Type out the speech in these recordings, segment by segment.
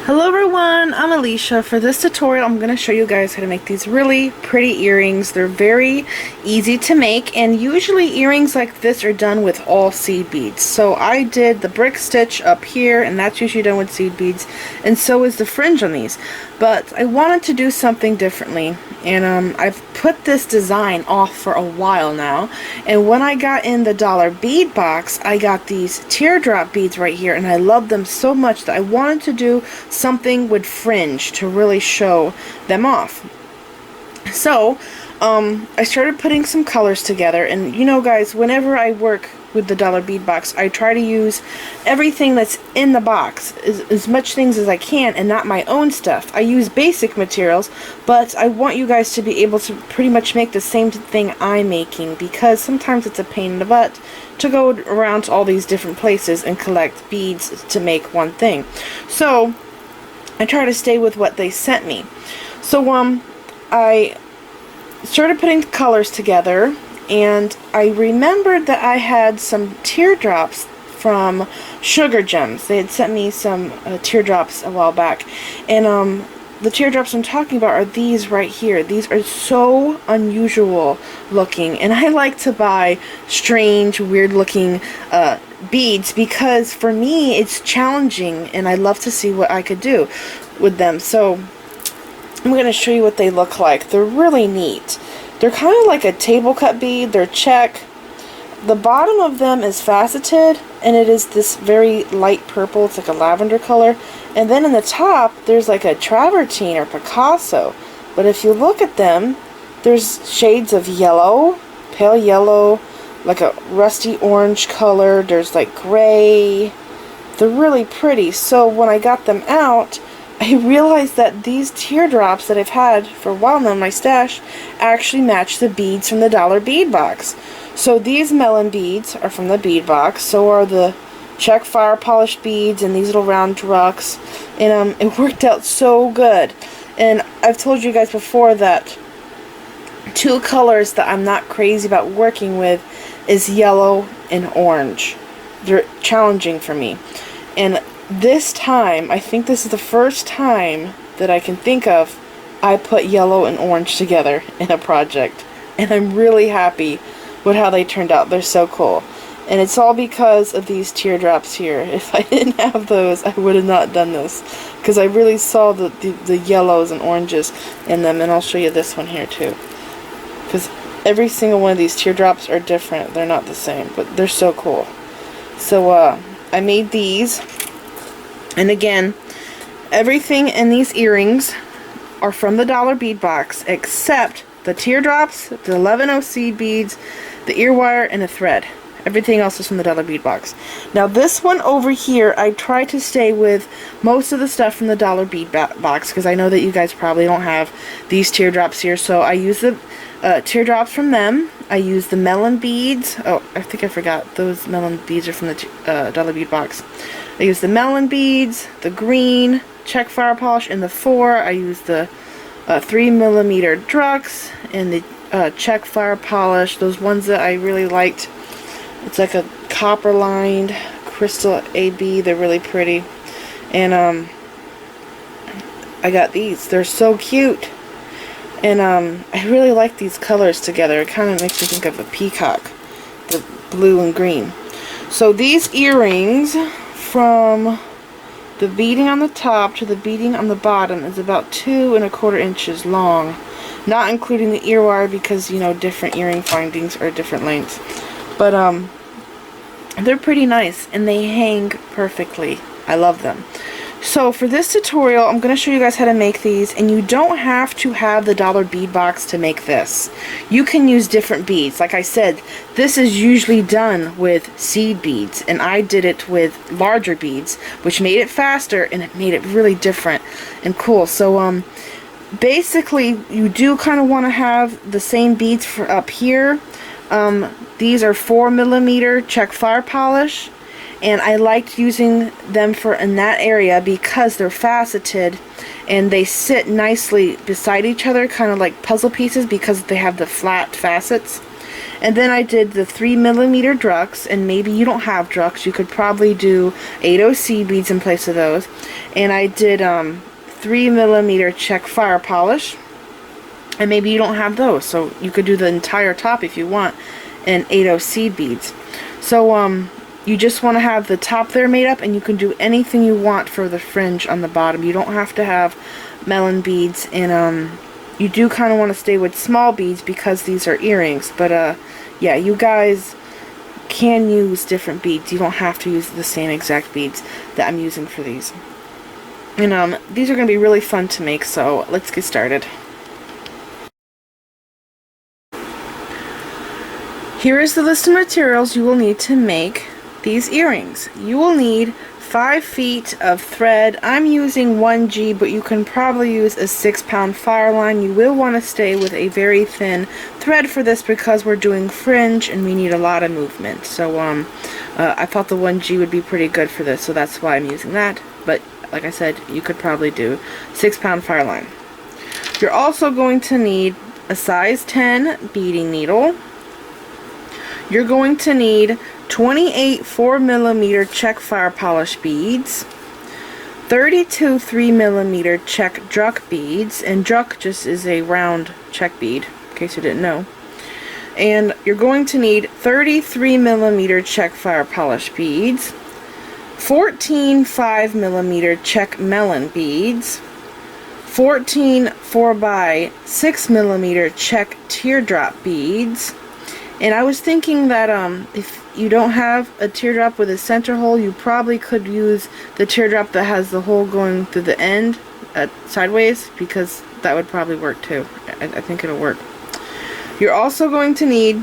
Hello everyone, I'm Alicia. For this tutorial I'm going to show you guys how to make these really pretty earrings. They're very easy to make, and usually earrings like this are done with all seed beads. So I did the brick stitch up here, and that's usually done with seed beads, and so is the fringe on these. But I wanted to do something differently, and I've put this design off for a while now, and when I got in the dollar bead box I got these teardrop beads right here, and I love them so much that I wanted to do something with fringe to really show them off. So I started putting some colors together, and you know guys, whenever I work with the dollar bead box I try to use everything that's in the box, as much things as I can, and not my own stuff. I use basic materials, but I want you guys to be able to pretty much make the same thing I'm making, because sometimes it's a pain in the butt to go around to all these different places and collect beads to make one thing. So I try to stay with what they sent me. So I started putting colors together, and I remembered that I had some teardrops from Sugar Gems. They had sent me some teardrops a while back, and the teardrops I'm talking about are these right here. These are so unusual looking, and I like to buy strange, weird looking beads because for me it's challenging, and I love to see what I could do with them. So I'm going to show you what they look like. They're really neat. They're kind of like a table cut bead. They're Czech. The bottom of them is faceted, and it is this very light purple. It's like a lavender color. And then in the top, there's like a travertine or Picasso. But if you look at them, there's shades of yellow, pale yellow, like a rusty orange color. There's like gray. They're really pretty. So when I got them out, I realized that these teardrops that I've had for a while now in my stash actually match the beads from the dollar bead box. So these melon beads are from the bead box, so are the Czech fire polished beads and these little round druks, and it worked out so good. And I've told you guys before that two colors that I'm not crazy about working with is yellow and orange. They're challenging for me, and this time, I think this is the first time that I can think of, I put yellow and orange together in a project. And I'm really happy with how they turned out. They're so cool. And it's all because of these teardrops here. If I didn't have those, I would have not done this. Because I really saw the yellows and oranges in them. And I'll show you this one here too. Because every single one of these teardrops are different. They're not the same, but they're so cool. So I made these. And again, everything in these earrings are from the dollar bead box except the teardrops, the 11 seed beads, the ear wire, and the thread. Everything else is from the dollar bead box. Now this one over here, I try to stay with most of the stuff from the dollar bead box because I know that you guys probably don't have these teardrops here. So I use the teardrops from them. I use the melon beads. Oh, I think I forgot. Those melon beads are from the dollar bead box. I use the melon beads, the green, Czech fire polish, and the 4. I use the 3mm druks and the Czech fire polish. Those ones that I really liked. It's like a copper lined crystal AB. They're really pretty. And I got these. They're so cute. And I really like these colors together. It kind of makes me think of a peacock. The blue and green. So these earrings, from the beading on the top to the beading on the bottom, is about 2 1/4 inches long, not including the ear wire because, you know, different earring findings are different lengths. But they're pretty nice and they hang perfectly. I love them. So for this tutorial, I'm going to show you guys how to make these, and you don't have to have the dollar bead box to make this. You can use different beads. Like I said, this is usually done with seed beads, and I did it with larger beads, which made it faster, and it made it really different and cool. So basically, you do kind of want to have the same beads for up here. These are 4mm Czech fire polish. And I liked using them for in that area because they're faceted and they sit nicely beside each other, kind of like puzzle pieces because they have the flat facets. And then I did the 3mm druks, and maybe you don't have druks, you could probably do 8OC beads in place of those. And I did 3mm Czech fire polish, and maybe you don't have those, so you could do the entire top if you want in 8OC beads. So you just want to have the top there made up, and you can do anything you want for the fringe on the bottom. You don't have to have melon beads, and you do kind of want to stay with small beads because these are earrings. But yeah, you guys can use different beads. You don't have to use the same exact beads that I'm using for these. And these are going to be really fun to make, so let's get started. Here is the list of materials you will need to make these earrings. You will need 5 feet of thread. I'm using 1G, but you can probably use a 6-pound fireline. You will want to stay with a very thin thread for this because we're doing fringe and we need a lot of movement. So I thought the 1G would be pretty good for this, so that's why I'm using that. But like I said, you could probably do 6-pound fireline. You're also going to need a size 10 beading needle. You're going to need 28 4mm Czech fire polish beads, 32 3mm Czech druk beads, and druk just is a round Czech bead, in case you didn't know. And you're going to need 33mm Czech fire polish beads, 14 5mm Czech melon beads, 14 4x6mm Czech teardrop beads. And I was thinking that if you don't have a teardrop with a center hole, you probably could use the teardrop that has the hole going through the end sideways, because that would probably work too. I think it'll work. You're also going to need,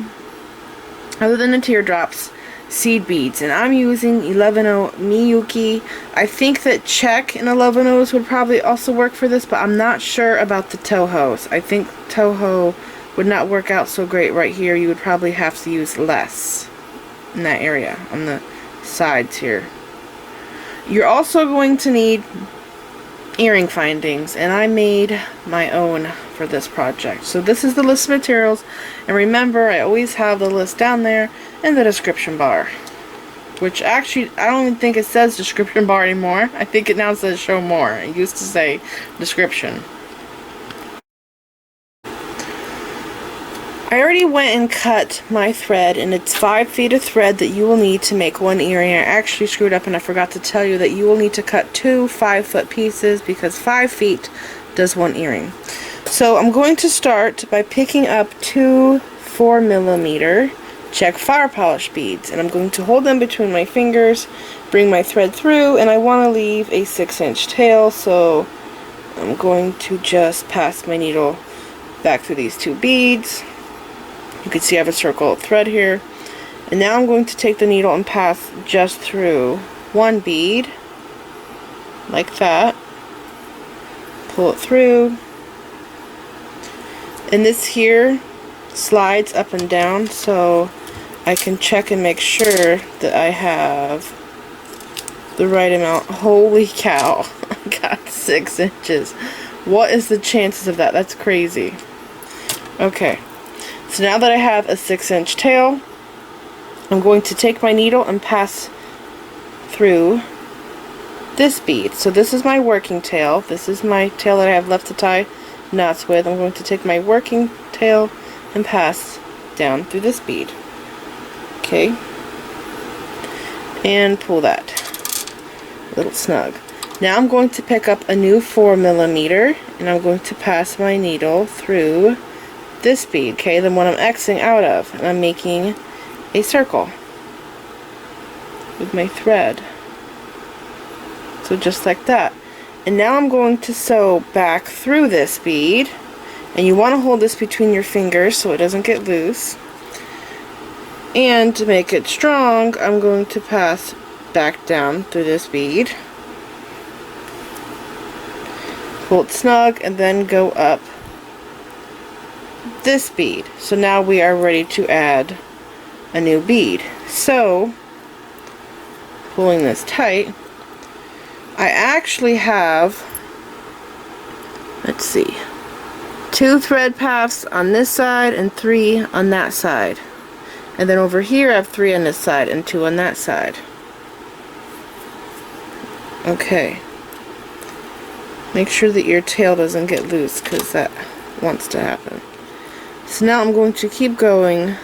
other than the teardrops, seed beads, and I'm using 11O miyuki. I think that Czech and 11Os would probably also work for this, but I'm not sure about the Tohos. I think Toho would not work out so great right here. You would probably have to use less in that area on the sides here. You're also going to need earring findings, and I made my own for this project. So this is the list of materials, and remember, I always have the list down there in the description bar, which actually I don't even think it says description bar anymore. I think it now says show more. It used to say description. I already went and cut my thread, and it's 5 feet of thread that you will need to make one earring. I actually screwed up and I forgot to tell you that you will need to cut 2 5-foot pieces because 5 feet does one earring. So I'm going to start by picking up 2 4mm Czech fire polish beads, and I'm going to hold them between my fingers, bring my thread through, and I want to leave a 6-inch tail, so I'm going to just pass my needle back through these 2 beads. You can see I have a circle of thread here. And now I'm going to take the needle and pass just through 1 bead, like that. Pull it through. And this here slides up and down, so I can check and make sure that I have the right amount. Holy cow, I got 6 inches. What is the chances of that? That's crazy. Okay. So now that I have a 6-inch tail, I'm going to take my needle and pass through this bead. So this is my working tail. This is my tail that I have left to tie knots with. I'm going to take my working tail and pass down through this bead. Okay. And pull that. A little snug. Now I'm going to pick up a new 4mm, and I'm going to pass my needle through this bead, okay, the one I'm Xing out of, and I'm making a circle with my thread. So just like that. And now I'm going to sew back through this bead, and you want to hold this between your fingers so it doesn't get loose. And to make it strong, I'm going to pass back down through this bead, pull it snug, and then go up this bead. So now we are ready to add a new bead. So, pulling this tight, I actually have, let's see, 2 thread paths on this side and 3 on that side. And then over here I have 3 on this side and 2 on that side. Okay. Make sure that your tail doesn't get loose, because that wants to happen. So now I'm going to keep going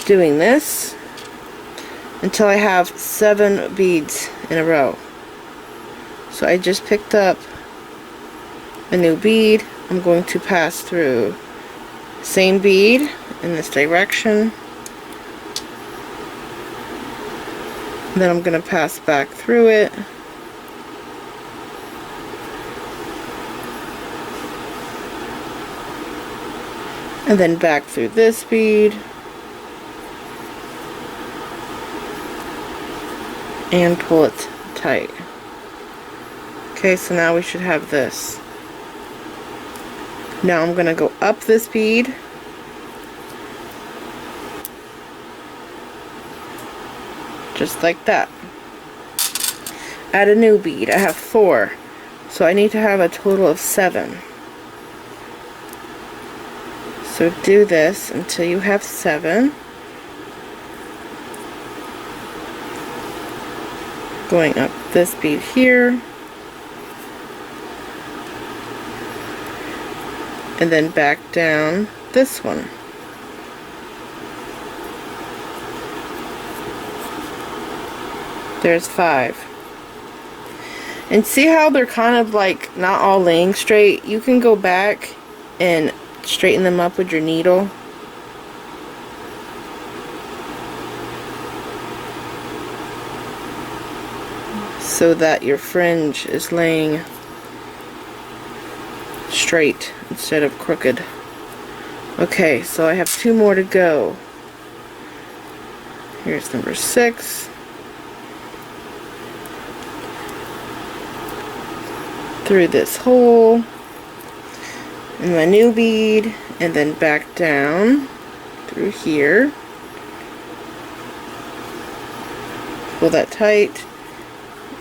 doing this until I have 7 beads in a row. So I just picked up a new bead. I'm going to pass through same bead in this direction. Then I'm going to pass back through it. And then back through this bead. And pull it tight. Okay, so now we should have this. Now I'm going to go up this bead. Just like that. Add a new bead. I have 4. So I need to have a total of 7. So do this until you have 7. Going up this bead here. And then back down this one. There's 5. And see how they're kind of like not all laying straight? You can go back and straighten them up with your needle. So that your fringe is laying straight instead of crooked. Okay, so I have 2 more to go. Here's number 6. Through this hole in my new bead, and then back down through here. Pull that tight,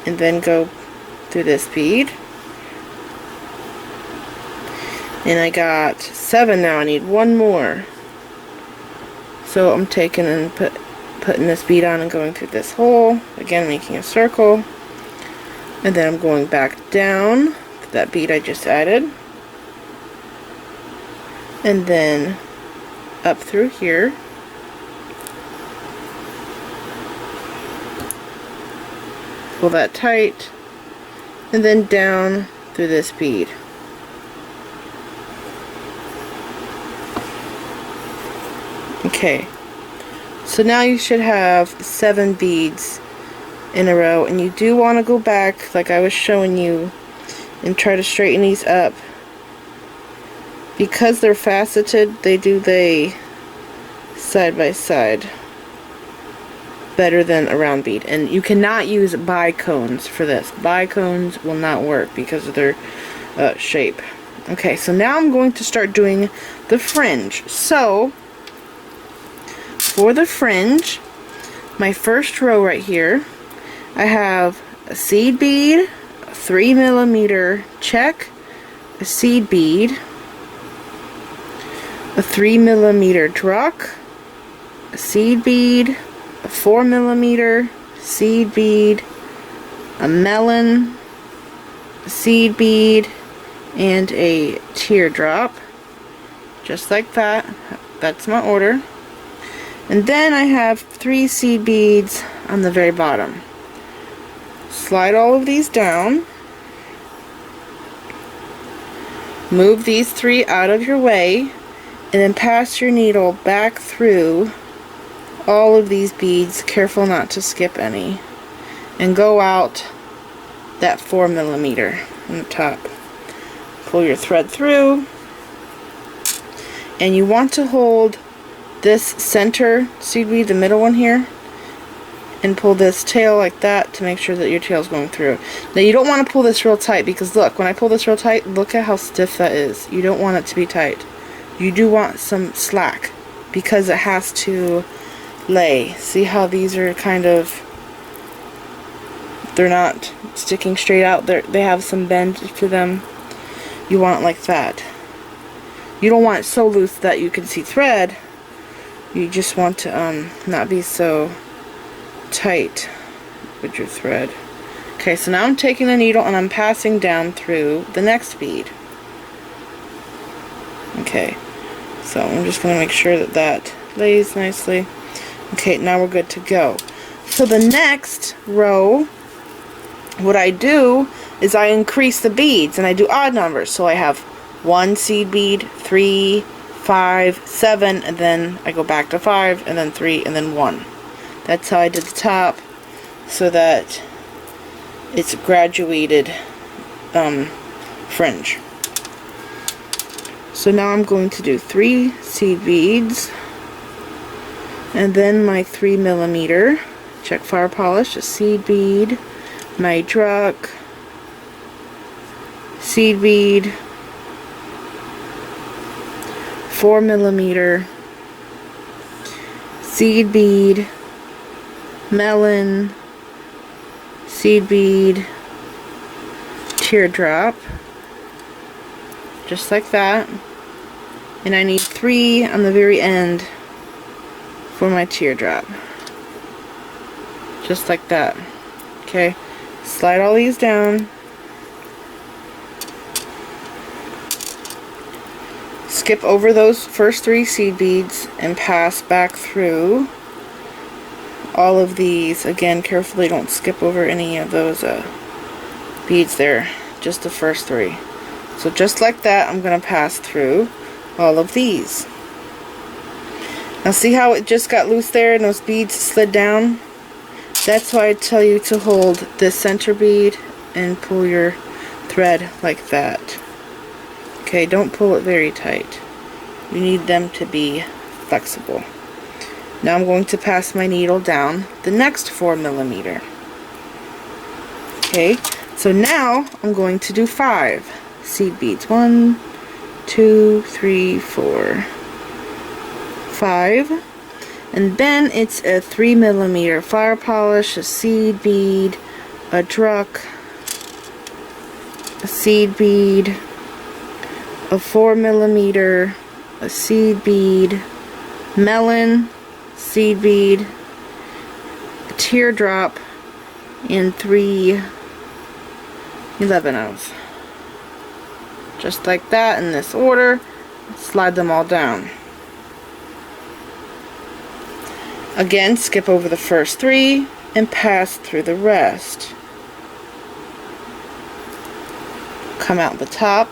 and then go through this bead. And I got 7 now. I need 1 more. So I'm taking and putting this bead on and going through this hole, again making a circle. And then I'm going back down to that bead I just added. And then up through here. Pull that tight. And then down through this bead. Okay. So now you should have 7 beads in a row, and you do want to go back like I was showing you and try to straighten these up. Because they're faceted, they do lay side by side better than a round bead. And you cannot use bicones for this. Bicones will not work because of their shape. Okay, so now I'm going to start doing the fringe. So for the fringe, my first row right here, I have a seed bead, a 3mm Czech, a seed bead, a 3mm druk, a seed bead, a 4mm seed bead, a melon, a seed bead, and a teardrop. Just like that. That's my order. And then I have 3 seed beads on the very bottom. Slide all of these down. Move these 3 out of your way, and then pass your needle back through all of these beads, careful not to skip any, and go out that 4mm on the top. Pull your thread through, and you want to hold this center seed bead, the middle one here, and pull this tail like that to make sure that your tail is going through. Now you don't want to pull this real tight, because look, when I pull this real tight, look at how stiff that is. You don't want it to be tight. You do want some slack, because it has to lay. See how these are kind of, they're not sticking straight out, they have some bend to them. You want it like that. You don't want it so loose that you can see thread, You just want to not be so tight with your thread. Okay, so now I'm taking the needle and I'm passing down through the next bead. Okay, so I'm just going to make sure that that lays nicely. Okay, now we're good to go. So the next row, what I do is I increase the beads and I do odd numbers. So I have 1 seed bead, 3, 5, 7, and then I go back to 5, and then 3, and then 1. That's how I did the top, so that it's graduated fringe. So now I'm going to do 3 seed beads, and then my 3mm Czech fire polish, a seed bead, my druk, seed bead, 4mm, seed bead, melon, seed bead, teardrop, just like that. And I need 3 on the very end for my teardrop, just like that. Okay, slide all these down, skip over those first 3 seed beads and pass back through all of these. Again, carefully don't skip over any of those beads there, just the first 3. So just like that, I'm going to pass through all of these. Now see how it just got loose there and those beads slid down? That's why I tell you to hold this center bead and pull your thread like that. Okay, don't pull it very tight. You need them to be flexible. Now I'm going to pass my needle down the next 4mm. Okay, so now I'm going to do 5 seed beads. 1, 2, 3, 4, 5. And then it's a 3mm fire polish, a seed bead, a druk, a seed bead, a 4mm, a seed bead, melon, seed bead, a teardrop, and 3 11/0. Just like that in this order. Slide them all down. Again, skip over the first 3 and pass through the rest. Come out the top,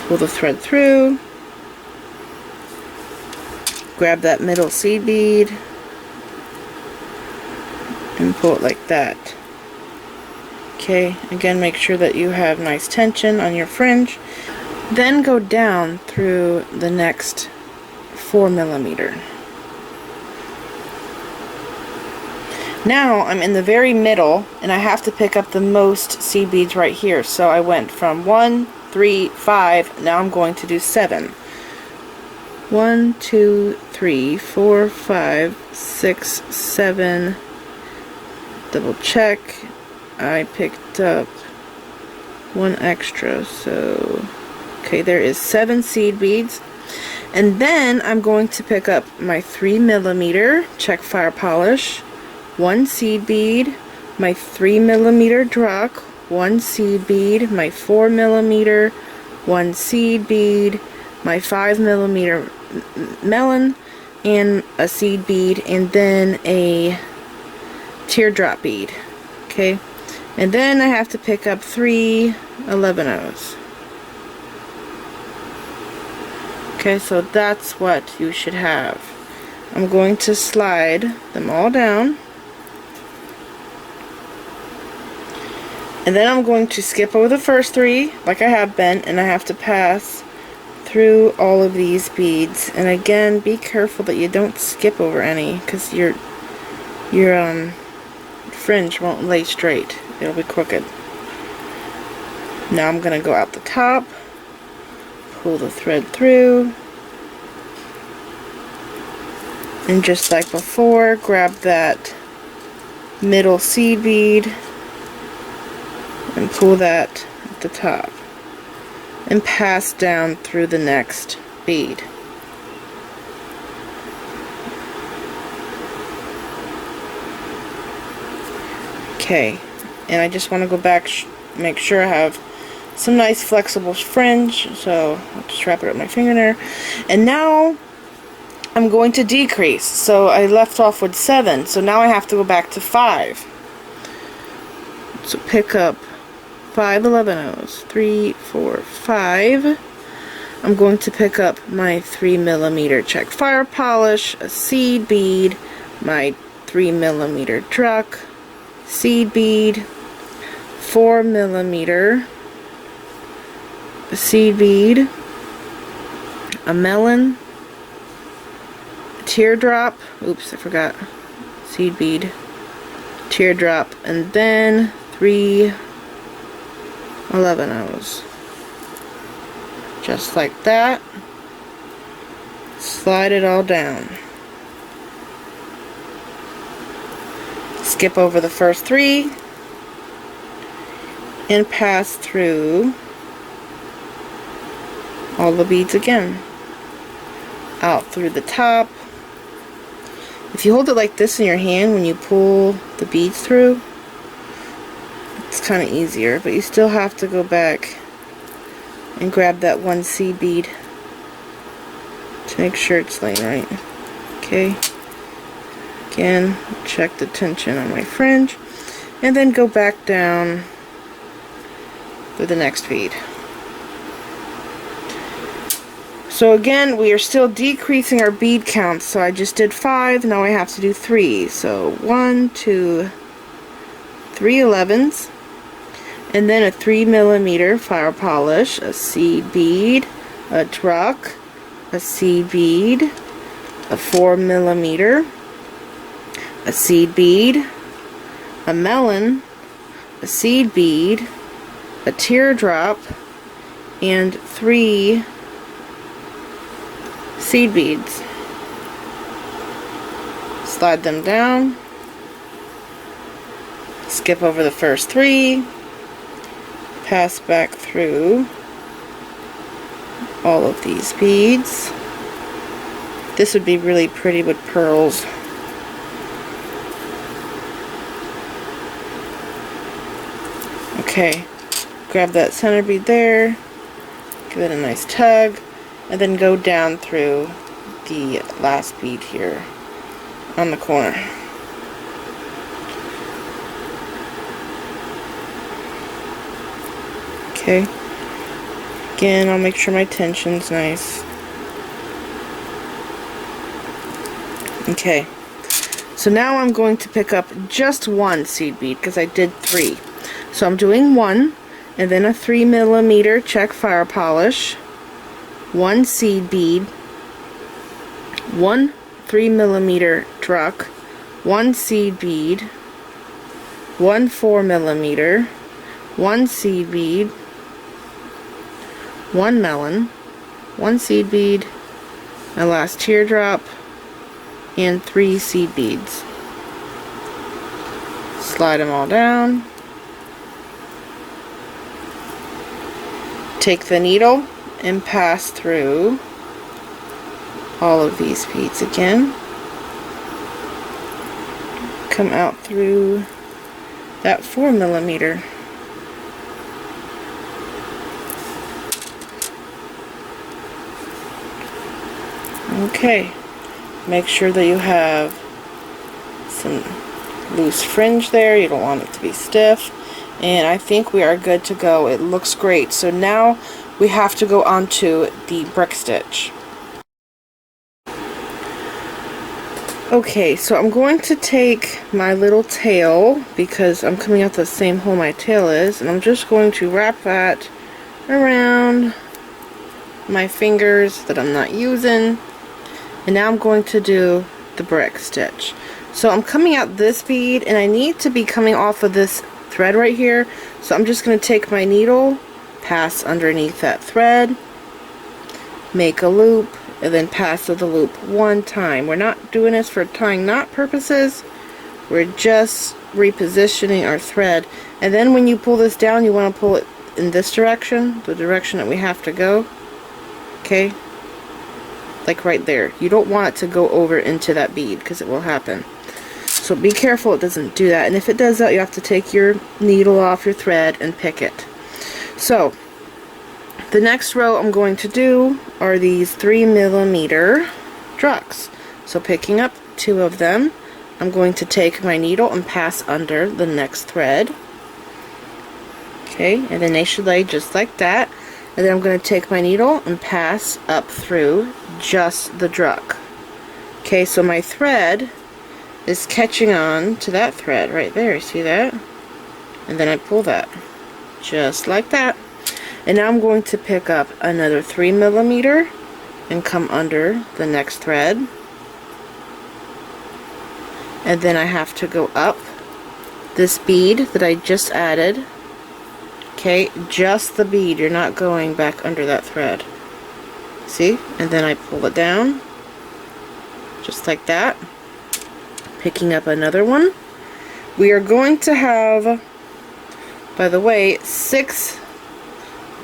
pull the thread through, grab that middle seed bead and pull it like that. Okay, again, make sure that you have nice tension on your fringe. Then go down through the next 4mm. Now I'm in the very middle and I have to pick up the most seed beads right here. So I went from 1, 3, 5, now I'm going to do 7. 1, 2, 3, 4, 5, 6, 7. Double check. I picked up 1 extra, so okay, there is 7 seed beads. And then I'm going to pick up my 3mm Czech fire polish, 1 seed bead, my 3mm druk, 1 seed bead, my 4mm, 1 seed bead, my 5mm melon, and a seed bead, and then a teardrop bead. Okay, and then I have to pick up 3 11/0. Okay, so that's what you should have. I'm going to slide them all down. And then I'm going to skip over the first 3, like I have been, and I have to pass through all of these beads. And again, be careful that you don't skip over any, because your fringe won't lay straight. It'll be crooked. Now I'm going to go out the top, pull the thread through, and just like before, grab that middle seed bead and pull that at the top. and pass down through the next bead. Okay, and I just want to go back, make sure I have some nice flexible fringe, so I'll just wrap it up my finger there. And now I'm going to decrease. So I left off with 7, so now I have to go back to 5. So pick up 5 11-ohs, 3, 4, 5. I'm going to pick up my 3mm Czech fire polish, a seed bead, my 3mm druk, seed bead, 4mm seed bead, a melon, a teardrop, oops I forgot, seed bead, teardrop, and then 3 11-ohs. Just like that. Slide it all down. Skip over the first 3 and pass through all the beads again. Out through the top. If you hold it like this in your hand when you pull the beads through, it's kind of easier, but you still have to go back and grab that one seed bead to make sure it's laying right. Okay. Again, check the tension on my fringe, and then go back down for the next bead. So again, we are still decreasing our bead count. So I just did 5, now I have to do 3. So 1, 2, 3 11s, and then a 3mm fire polish, a seed bead, a druk, a seed bead, a 4mm, a seed bead, a melon, a seed bead, a teardrop, and 3 seed beads. Slide them down, skip over the first 3, pass back through all of these beads. This would be really pretty with pearls. Okay, grab that center bead there, give it a nice tug, and then go down through the last bead here on the corner. Okay, again, I'll make sure my tension's nice. Okay, so now I'm going to pick up just one seed bead because I did 3. So I'm doing 1, and then a 3mm Czech fire polish, 1 seed bead, 1 3mm druk, 1 seed bead, 1 4mm, 1 seed bead, 1 melon, 1 seed bead, my last teardrop, and 3 seed beads. Slide them all down. Take the needle and pass through all of these beads again. Come out through that 4mm. Okay, make sure that you have some loose fringe there. You don't want it to be stiff. And I think we are good to go. It looks great. So now we have to go on to the brick stitch. Okay, so I'm going to take my little tail, because I'm coming out the same hole my tail is, and I'm just going to wrap that around my fingers that I'm not using. And now I'm going to do the brick stitch. So I'm coming out this bead, and I need to be coming off of this thread right here. So I'm just going to take my needle, pass underneath that thread, make a loop, and then pass through the loop one time. We're not doing this for tying knot purposes. We're just repositioning our thread. And then when you pull this down, you want to pull it in this direction, the direction that we have to go. Okay, like right there. You don't want it to go over into that bead because it will happen. So be careful it doesn't do that. And if it does that, you have to take your needle off your thread and pick it. So the next row I'm going to do are these 3mm druks. So picking up 2 of them, I'm going to take my needle and pass under the next thread. Okay, and then they should lay just like that. And then I'm going to take my needle and pass up through just the druk. Okay, so my thread is catching on to that thread right there. See that? And then I pull that. Just like that. And now I'm going to pick up another 3mm and come under the next thread. And then I have to go up this bead that I just added. Okay, just the bead. You're not going back under that thread. See? And then I pull it down. Just like that. Picking up another one. We are going to have, by the way, 6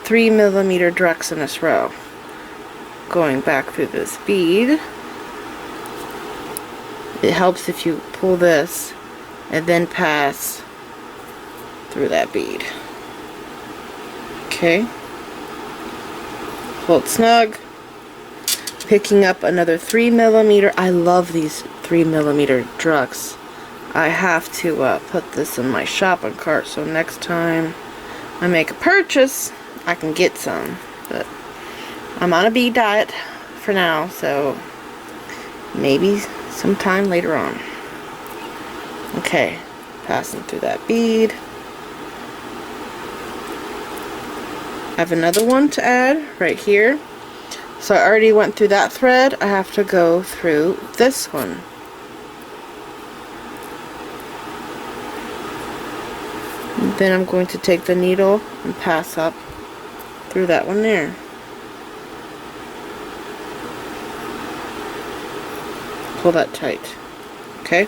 3mm druks in this row. Going back through this bead. It helps if you pull this and then pass through that bead. Okay. Pull it snug. Picking up another 3mm. I love these 3mm druks. I have to put this in my shopping cart so next time I make a purchase I can get some. But I'm on a bead diet for now, so maybe sometime later on. Okay, passing through that bead. I have another one to add right here. So I already went through that thread. I have to go through this one. And then I'm going to take the needle and pass up through that one there. Pull that tight. Okay?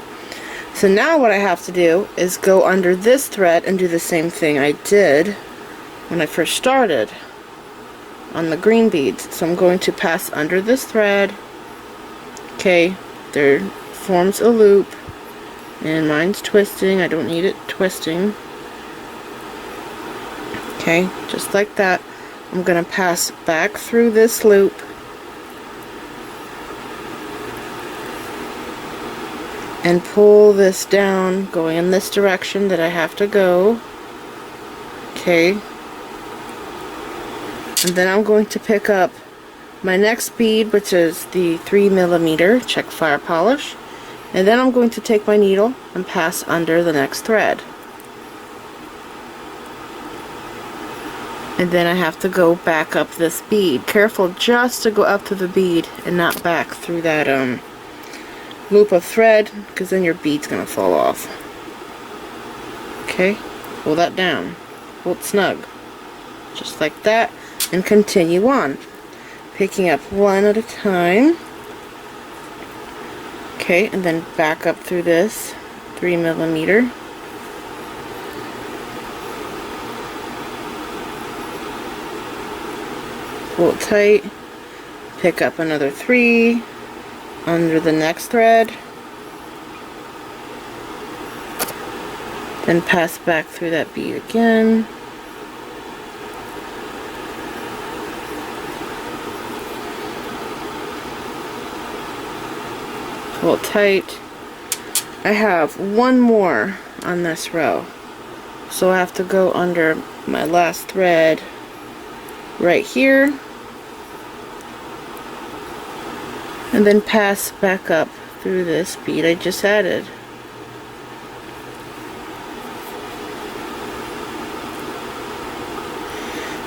So now what I have to do is go under this thread and do the same thing I did when I first started on the green beads. So I'm going to pass under this thread. Okay, there forms a loop and mine's twisting. I don't need it twisting. Okay, just like that. I'm going to pass back through this loop and pull this down going in this direction that I have to go. Okay. And then I'm going to pick up my next bead, which is the 3mm Czech fire polish, and then I'm going to take my needle and pass under the next thread. And then I have to go back up this bead. Careful just to go up to the bead and not back through that loop of thread, because then your bead's going to fall off. Okay, pull that down, pull it snug, just like that. And continue on, picking up one at a time. Okay, and then back up through this 3mm. Pull it tight, pick up another 3 under the next thread, then pass back through that bead again. Pull it tight. I have one more on this row, so I have to go under my last thread right here and then pass back up through this bead I just added.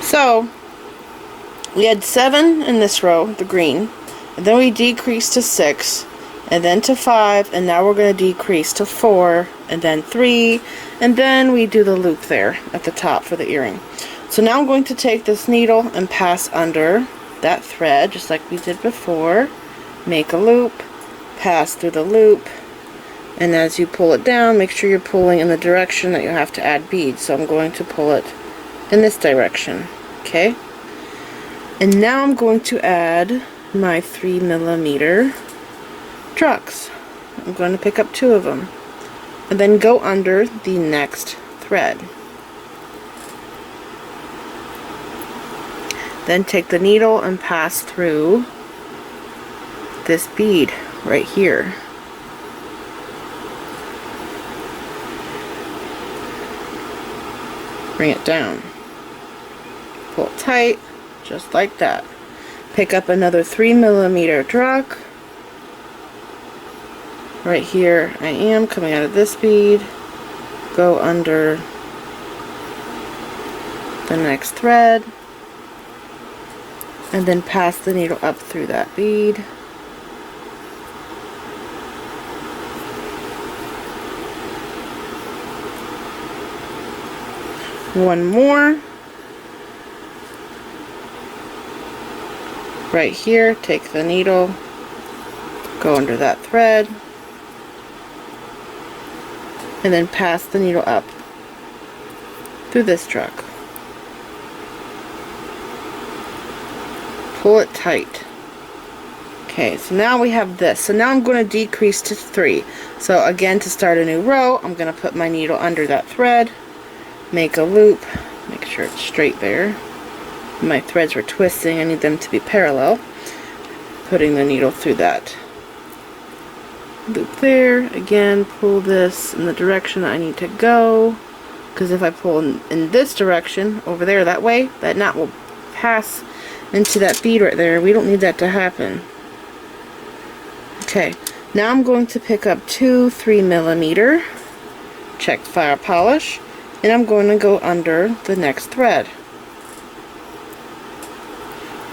So we had 7 in this row, the green, and then we decreased to 6, and then to 5, and now we're going to decrease to 4, and then 3, and then we do the loop there at the top for the earring. So now I'm going to take this needle and pass under that thread just like we did before, make a loop, pass through the loop, and as you pull it down, make sure you're pulling in the direction that you have to add beads. So I'm going to pull it in this direction. Okay, and now I'm going to add my 3mm druks. I'm going to pick up 2 of them and then go under the next thread. Then take the needle and pass through this bead right here. Bring it down. Pull it tight, just like that. Pick up another 3mm druk. Right here I am coming out of this bead. Go under the next thread. And then pass the needle up through that bead. One more. Right here, take the needle, go under that thread, and then pass the needle up through this druk. Pull it tight. Okay, so now we have this. So now I'm going to decrease to 3. So again, to start a new row, I'm going to put my needle under that thread, make a loop, make sure it's straight there. My threads were twisting, I need them to be parallel. Putting the needle through that loop there. Again, pull this in the direction I need to go, because if I pull in this direction, over there, that way, that knot will pass into that bead right there. We don't need that to happen. Okay, now I'm going to pick up 2 3mm Czech fire polish, and I'm going to go under the next thread.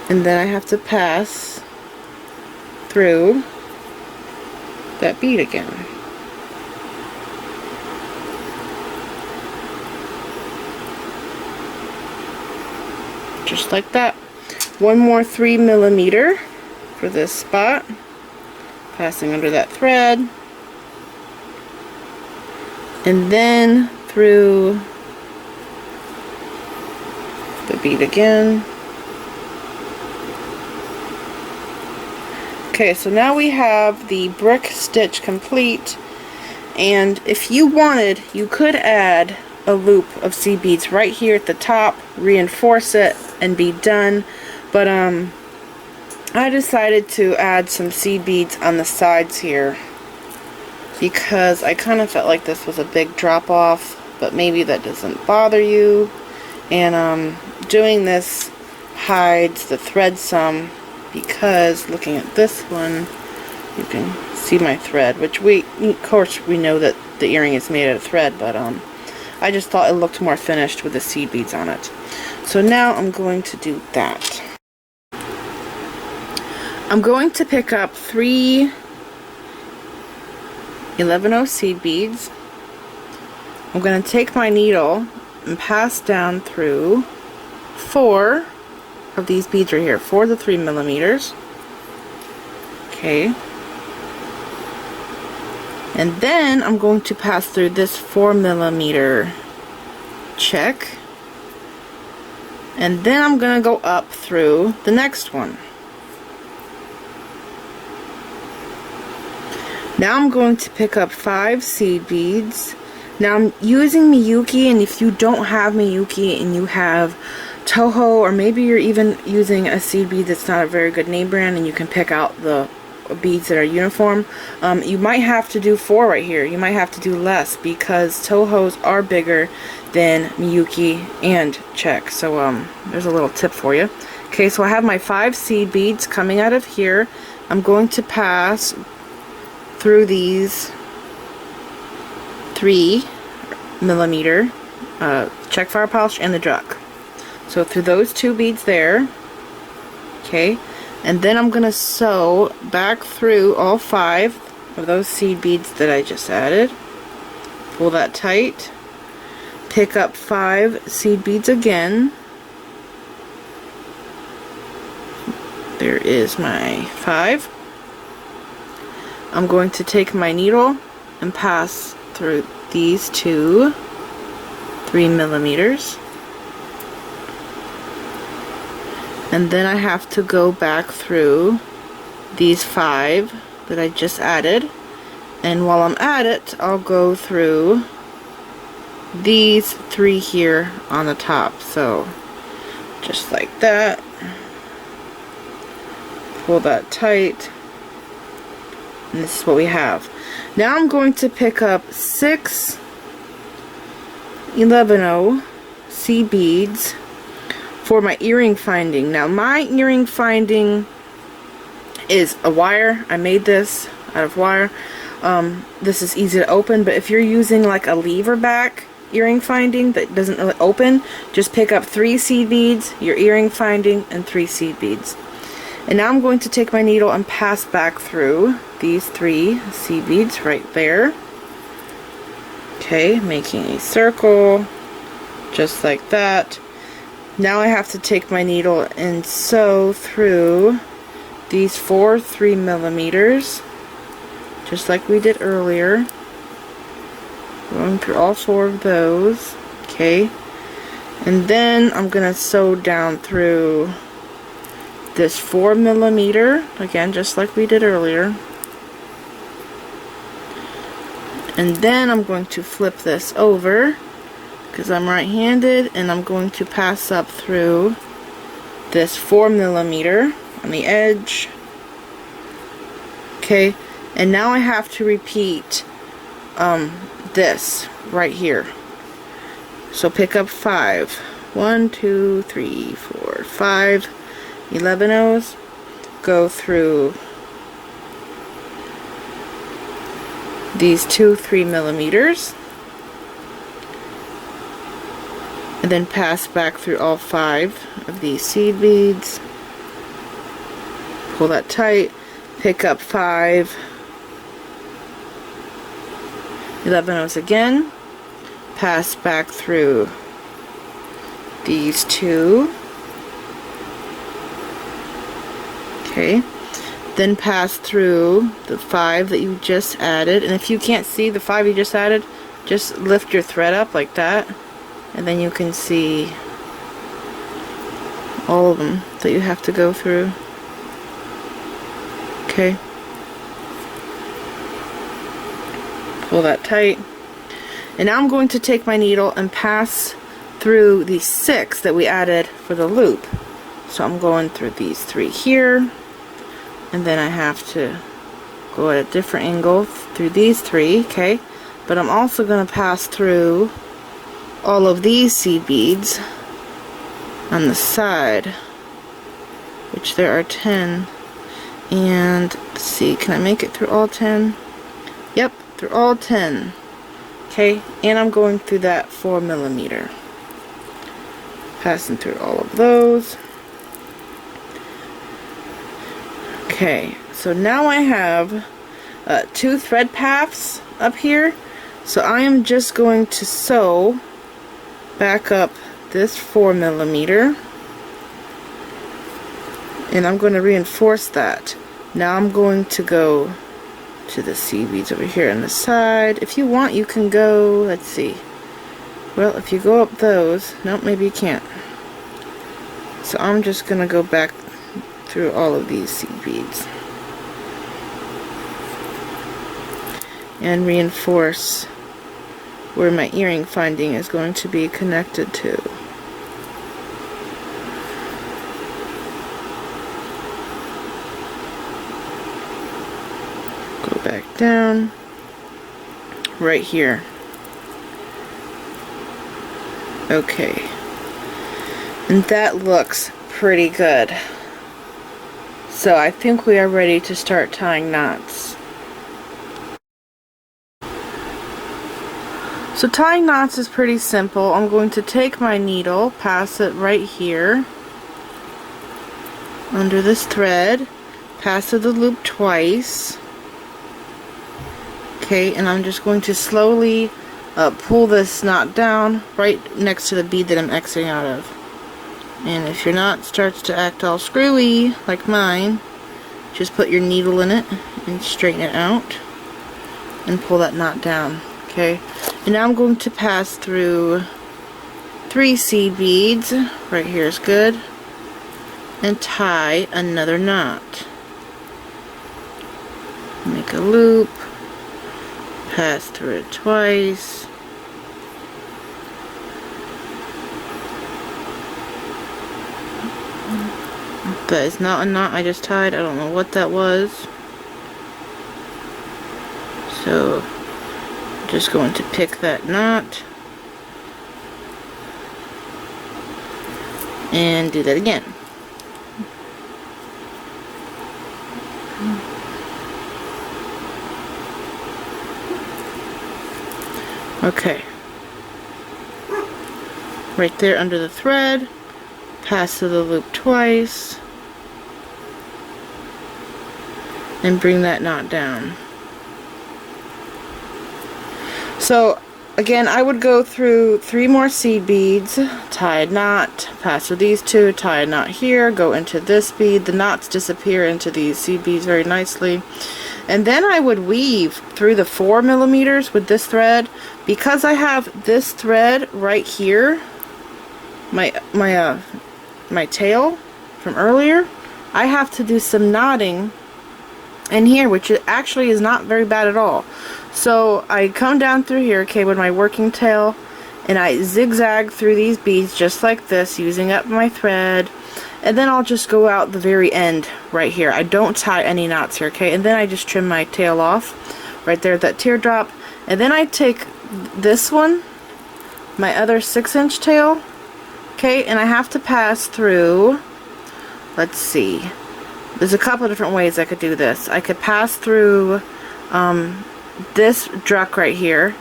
And then I have to pass through that bead again. Just like that. One more 3mm for this spot. Passing under that thread. And then through the bead again. Okay, so now we have the brick stitch complete, and if you wanted, you could add a loop of seed beads right here at the top, reinforce it, and be done. But I decided to add some seed beads on the sides here because I kind of felt like this was a big drop off, but maybe that doesn't bother you. And doing this hides the thread some, because looking at this one, you can see my thread, which of course we know that the earring is made out of thread, but I just thought it looked more finished with the seed beads on it. So now I'm going to do that. I'm going to pick up 3 11/0 seed beads. I'm going to take my needle and pass down through 4 of these beads right here, 4 of the 3mm. Okay. And then I'm going to pass through this 4mm Czech. And then I'm going to go up through the next one. Now I'm going to pick up 5 seed beads. Now I'm using miyuki, and if you don't have miyuki and you have Toho, or maybe you're even using a seed bead that's not a very good name brand and you can pick out the beads that are uniform, you might have to do 4 right here. You might have to do less because Tohos are bigger than miyuki and Czech. So there's a little tip for you. Okay, so I have my 5 seed beads coming out of here. I'm going to pass through these 3mm Czech fire polish and the druk. So through those 2 beads there, okay, and then I'm going to sew back through all 5 of those seed beads that I just added. Pull that tight, pick up 5 seed beads again. There is my 5. I'm going to take my needle and pass through these 2 3mm. And then I have to go back through these 5 that I just added. And while I'm at it, I'll go through these 3 here on the top. So just like that. Pull that tight. And this is what we have. Now I'm going to pick up 6 11/0 C beads for my earring finding. Now my earring finding is a wire. I made this out of wire. This is easy to open, but if you're using like a lever back earring finding that doesn't really open, just pick up 3 seed beads, your earring finding, and 3 seed beads. And now I'm going to take my needle and pass back through these 3 seed beads right there. Okay, making a circle just like that. Now I have to take my needle and sew through these 4 3mm, just like we did earlier. Going through all 4 of those. Okay, and then I'm gonna sew down through this 4mm again, just like we did earlier. And then I'm going to flip this over because I'm right-handed, and I'm going to pass up through this 4mm on the edge. Okay, and now I have to repeat this right here. So pick up 5. 1, 2, 3, 4, 5 11/0s. Go through these 2 3mm, and then pass back through all 5 of these seed beads. Pull that tight. Pick up 5 11/0s again. Pass back through these 2. Okay, then pass through the 5 that you just added, and if you can't see the 5 you just added, just lift your thread up like that, and then you can see all of them that you have to go through. Okay, pull that tight, and now I'm going to take my needle and pass through the 6 that we added for the loop. So I'm going through these 3 here, and then I have to go at a different angle through these 3, okay? But I'm also going to pass through all of these seed beads on the side, which there are 10. And let's see, can I make it through all 10? Yep, through all 10. Okay, and I'm going through that 4mm. Passing through all of those. Okay, so now I have 2 thread paths up here, so I am just going to sew back up this 4mm, and I'm going to reinforce that. Now I'm going to go to the seed beads over here on the side. If you want, you can go, let's see, well, if you go up those, nope, maybe you can't. So I'm just going to go back through all of these seed beads and reinforce where my earring finding is going to be connected to. Go back down right here. Okay, and that looks pretty good. So I think we are ready to start tying knots. So tying knots is pretty simple. I'm going to take my needle, pass it right here under this thread, pass through the loop twice. Okay, and I'm just going to slowly pull this knot down right next to the bead that I'm exiting out of. And if your knot starts to act all screwy, like mine, just put your needle in it and straighten it out and pull that knot down. Okay, and now I'm going to pass through 3 seed beads. Right here is good. and tie another knot. Make a loop, pass through it twice, that is not a knot I just tied. I don't know what that was, so I'm just going to pick that knot and do that again. Okay, right there under the thread, pass through the loop twice, and bring that knot down. So again, I would go through 3 more seed beads, tie a knot, pass through these 2, tie a knot here, go into this bead. The knots disappear into these seed beads very nicely. And then I would weave through the 4 millimeters with this thread. Because I have this thread right here, my tail from earlier, I have to do some knotting in here, which actually is not very bad at all. So I come down through here, okay, with my working tail, and I zigzag through these beads just like this, using up my thread, and then I'll just go out the very end right here. I don't tie any knots here, okay, and then I just trim my tail off right there, that teardrop, and then I take this one, my other 6-inch tail, okay, and I have to pass through, let's see, there's a couple of different ways I could do this. I could pass through this druk right here,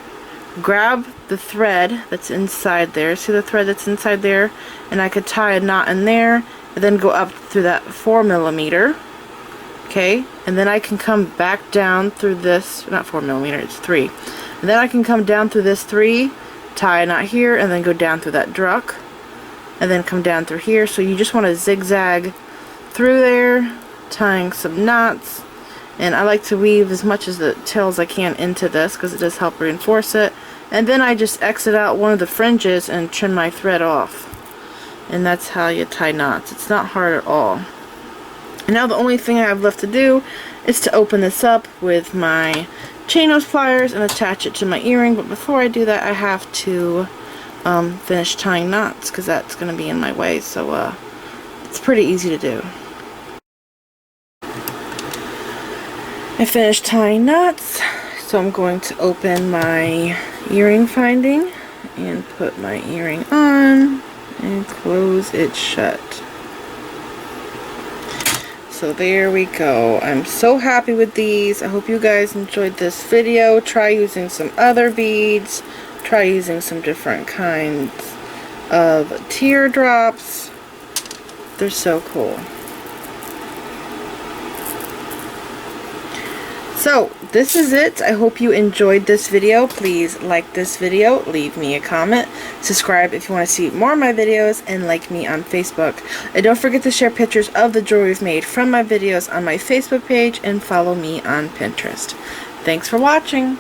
grab the thread that's inside there, see the thread that's inside there, and I could tie a knot in there, and then go up through that 4 millimeter, okay, and then I can come back down through this, not 4 millimeter, it's 3, and then I can come down through this 3, tie a knot here, and then go down through that druk, and then come down through here. So you just want to zigzag through there, tying some knots, and I like to weave as much as the tail as I can into this because it does help reinforce it, and then I just exit out one of the fringes and trim my thread off, and that's how you tie knots. It's not hard at all. And now the only thing I have left to do is to open this up with my chain nose pliers and attach it to my earring, but before I do that I have to finish tying knots because that's going to be in my way, so it's pretty easy to do. I finished tying knots, so I'm going to open my earring finding and put my earring on and close it shut. So there we go. I'm so happy with these. I hope you guys enjoyed this video. Try using some other beads. Try using some different kinds of teardrops. They're so cool. So this is it. I hope you enjoyed this video. Please like this video, leave me a comment, subscribe if you want to see more of my videos, and like me on Facebook. And don't forget to share pictures of the jewelry we've made from my videos on my Facebook page, and follow me on Pinterest. Thanks for watching.